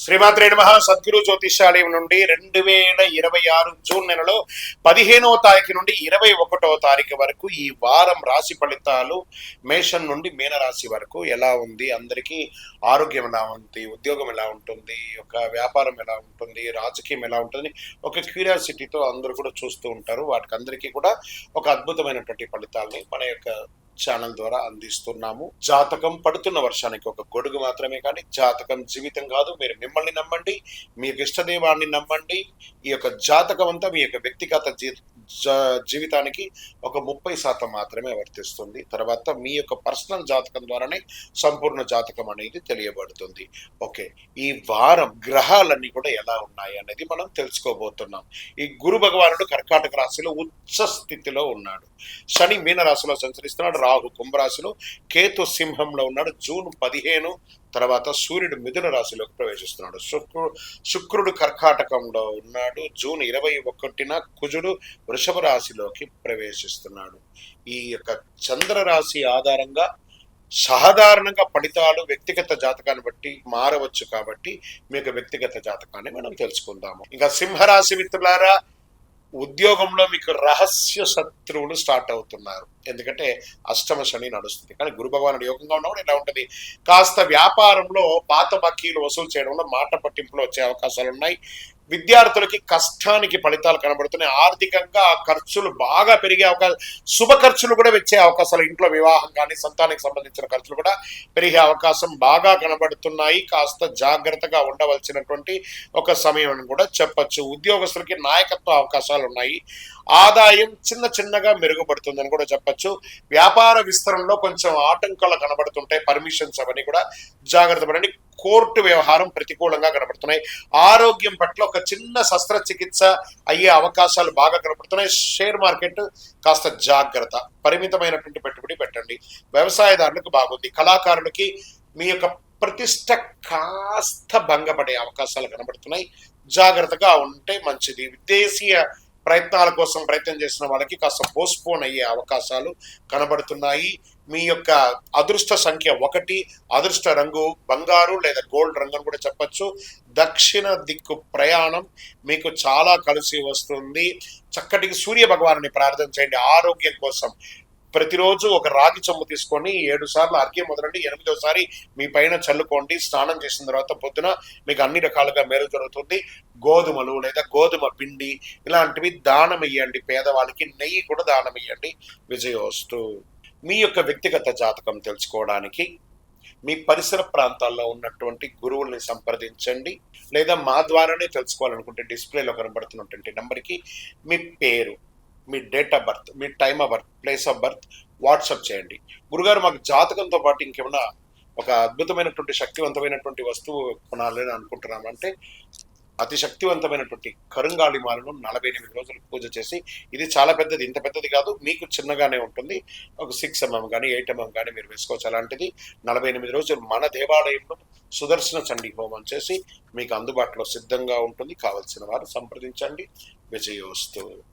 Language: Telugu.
శ్రీమాత్రే నమః. సద్గురు జ్యోతిషాలయం నుండి 2026 జూన్ నెలలో 15వ తారీఖు నుండి 21వ తారీఖు వరకు ఈ వారం రాశి ఫలితాలు మేషం నుండి మీనరాశి వరకు ఎలా ఉంది, అందరికీ ఆరోగ్యం ఎలా ఉంది, ఉద్యోగం ఎలా ఉంటుంది, ఒక వ్యాపారం ఎలా ఉంటుంది, రాజకీయం ఎలా ఉంటుంది, ఒక క్యూరియాసిటీతో అందరూ కూడా చూస్తూ ఉంటారు. వాటికి అందరికీ కూడా ఒక అద్భుతమైనటువంటి ఫలితాలని మన యొక్క ఛానల్ ద్వారా అందిస్తున్నాము. జాతకం పడుతున్న వర్షానికి ఒక గొడుగు మాత్రమే, కానీ జాతకం జీవితం కాదు. మీరు మిమ్మల్ని నమ్మండి, మీకు ఇష్టదైవాన్ని నమ్మండి. ఈ యొక్క జాతకం అంతా మీ యొక్క వ్యక్తిగత జీవితానికి ఒక 30% మాత్రమే వర్తిస్తుంది. తర్వాత మీ యొక్క పర్సనల్ జాతకం ద్వారానే సంపూర్ణ జాతకం అనేది తెలియబడుతుంది. ఓకే, ఈ వారం గ్రహాలన్నీ కూడా ఎలా ఉన్నాయి అనేది మనం తెలుసుకోబోతున్నాం. ఈ గురు భగవానుడు కర్కాటక రాశిలో ఉచ్చ స్థితిలో ఉన్నాడు. శని మీన రాశిలో సంచరిస్తున్నాడు. రాహు కుంభరాశిలో, కేతు సింహంలో ఉన్నాడు. జూన్ 15 తర్వాత సూర్యుడు మిథున రాశిలోకి ప్రవేశిస్తున్నాడు. శుక్రుడు కర్కాటకంలో ఉన్నాడు. జూన్ 21న కుజుడు వృషభ రాశిలోకి ప్రవేశిస్తున్నాడు. ఈ యొక్క చంద్ర రాశి ఆధారంగా సాధారణంగా ఫలితాలు వ్యక్తిగత జాతకాన్ని బట్టి మారవచ్చు. కాబట్టి మీ యొక్క వ్యక్తిగత జాతకాన్ని మనం తెలుసుకుందాము. ఇంకా సింహరాశి మిత్రులారా, ఉద్యోగంలో మీకు రహస్య శత్రువులు స్టార్ట్ అవుతున్నారు. ఎందుకంటే అష్టమ శని నడుస్తుంది. కానీ గురు భగవానుడు యోగంగా ఉన్నప్పుడు ఎలా ఉంటుంది, కాస్త వ్యాపారంలో పాత బకీలు వసూలు చేయడంలో మాట పట్టింపులు వచ్చే అవకాశాలు ఉన్నాయి. విద్యార్థులకి కష్టానికి ఫలితాలు కనబడుతున్నాయి. ఆర్థికంగా ఖర్చులు బాగా పెరిగే అవకాశం, శుభ ఖర్చులు కూడా వచ్చే అవకాశాలు, ఇంట్లో వివాహం కానీ సంతానానికి సంబంధించిన ఖర్చులు కూడా పెరిగే అవకాశం బాగా కనబడుతున్నాయి. కాస్త జాగ్రత్తగా ఉండవలసినటువంటి ఒక సమయం అని కూడా చెప్పచ్చు. ఉద్యోగస్తులకి నాయకత్వ అవకాశాలు ఉన్నాయి. ఆదాయం చిన్న చిన్నగా మెరుగుపడుతుందని కూడా చెప్పచ్చు. వ్యాపార విస్తరణలో కొంచెం ఆటంకాలు కనబడుతుంటాయి. పర్మిషన్స్ అవన్నీ కూడా జాగ్రత్త పడండి. కోర్టు వ్యవహారం ప్రతికూలంగా కనబడుతున్నాయి. ఆరోగ్యం పట్ల ఒక చిన్న శస్త్రచికిత్స అయ్యే అవకాశాలు బాగా కనబడుతున్నాయి. షేర్ మార్కెట్ కాస్త జాగ్రత్త, పరిమితమైనటువంటి పెట్టుబడి పెట్టండి. వ్యవసాయదారులకు బాగుంది. కళాకారులకి మీ యొక్క ప్రతిష్ట కాస్త భంగపడే అవకాశాలు కనబడుతున్నాయి. జాగ్రత్తగా ఉంటే మంచిది. విదేశీయ ప్రయత్నాల కోసం ప్రయత్నం చేసిన వాళ్ళకి కాస్త పోస్ట్పోన్ అయ్యే అవకాశాలు కనబడుతున్నాయి. మీ యొక్క అదృష్ట సంఖ్య 1, అదృష్ట రంగు బంగారు లేదా గోల్డ్ రంగు అని కూడా చెప్పచ్చు. దక్షిణ దిక్కు ప్రయాణం మీకు చాలా కలిసి వస్తుంది. చక్కటి సూర్య భగవానుని ప్రార్థన చేయండి ఆరోగ్యం కోసం. ప్రతిరోజు ఒక రాగి చెంబు తీసుకొని 7 సార్లు అర్ఘ్యం మొదలండి, 8వసారి మీ పైన చల్లుకోండి. స్నానం చేసిన తర్వాత పొద్దున మీకు అన్ని రకాలుగా మేలు జరుగుతుంది. గోధుమలు లేదా గోధుమ పిండి ఇలాంటివి దానం ఇయ్యండి. పేదవాళ్ళకి నెయ్యి కూడా దానం ఇయ్యండి. విజయోస్తు. మీ యొక్క వ్యక్తిగత జాతకం తెలుసుకోవడానికి మీ పరిసర ప్రాంతాల్లో ఉన్నటువంటి గురువుల్ని సంప్రదించండి. లేదా మా ద్వారానే తెలుసుకోవాలనుకుంటే డిస్ప్లేలో కనబడుతున్నటువంటి నెంబర్కి మీ పేరు, మీ డేట్ ఆఫ్ బర్త్, మీ time of birth, place of birth WhatsApp చేయండి. గురుగారు, మాకు జాతకంతో పాటు ఇంకేమైనా ఒక అద్భుతమైనటువంటి శక్తివంతమైనటువంటి వస్తువు కొనాలని అనుకుంటున్నాం అంటే, అతి శక్తివంతమైనటువంటి కరుంగాళి మాలను 48 రోజులు పూజ చేసి, ఇది చాలా పెద్దది, ఇంత పెద్దది కాదు, మీకు చిన్నగానే ఉంటుంది, ఒక 6 mm కానీ 8 mm కానీ మీరు వేసుకోవచ్చు. అలాంటిది 48 రోజులు మన దేవాలయంలో సుదర్శన చండీ హోమం చేసి మీకు అందుబాటులో సిద్ధంగా ఉంటుంది. కావలసిన వారు సంప్రదించండి. విజయోస్తు.